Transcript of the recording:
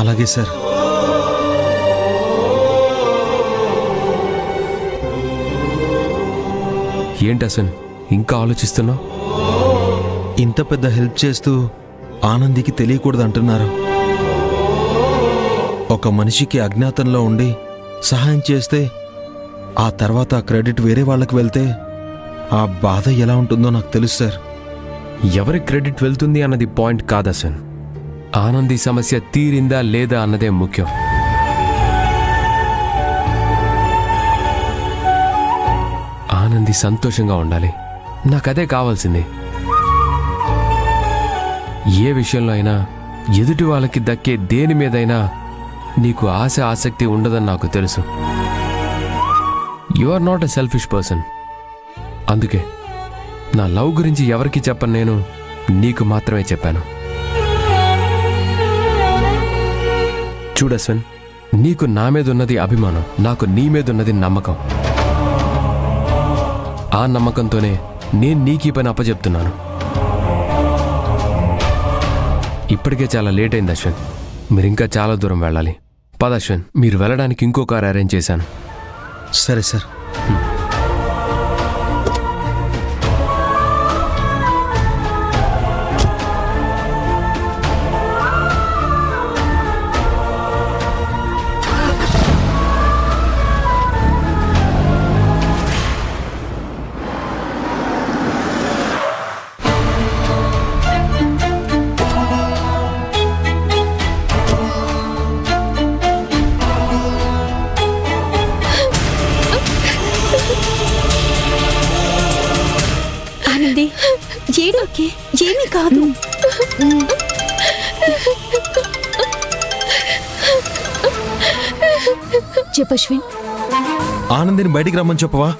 అలాగే సార్. ఏంటి అసలు ఇంకా ఆలోచిస్తున్నావు? ఇంత పెద్ద హెల్ప్ చేస్తూ ఆనందికి తెలియకూడదు అంటున్నారు. ఒక మనిషికి అజ్ఞాతంలో ఉండి సహాయం చేస్తే ఆ తర్వాత ఆ క్రెడిట్ వేరే వాళ్ళకి వెళ్తే ఆ బాధ ఎలా ఉంటుందో నాకు తెలుసు సార్. ఎవరి క్రెడిట్ వెళ్తుంది అన్నది పాయింట్ కాదసన్. ఆనంది సమస్య తీరిందా లేదా అన్నదే ముఖ్యం. ఆనంది సంతోషంగా ఉండాలి, నాకదే కావాల్సింది. ఏ విషయంలో అయినా ఎదుటి వాళ్ళకి దక్కే దేని మీదైనా నీకు ఆసక్తి ఉండదని నాకు తెలుసు. You are not a selfish person. అందుకే నా లవ్ గురించి ఎవరికి చెప్పను, నేను నీకు మాత్రమే చెప్పాను. చూడస్వన్, నీకు నా మీద ఉన్నది అభిమానం, నాకు నీ మీద ఉన్నది నమ్మకం. ఆ నమ్మకంతోనే నేను నీకు ఈ పని అప్పచెప్తున్నాను. ఇప్పటికే చాలా లేట్ అయింది అశ్విన్, మీరు ఇంకా చాలా దూరం వెళ్ళాలి. పద అశ్విన్, మీరు వెళ్ళడానికి ఇంకో కార్ అరేంజ్ చేశాను. సరే సార్. ఆనంది, ఏడోకే, ఏమీ కాదు. చెప్పశ్విన్, ఆనందిని బయటికి రమ్మని చెప్పవా?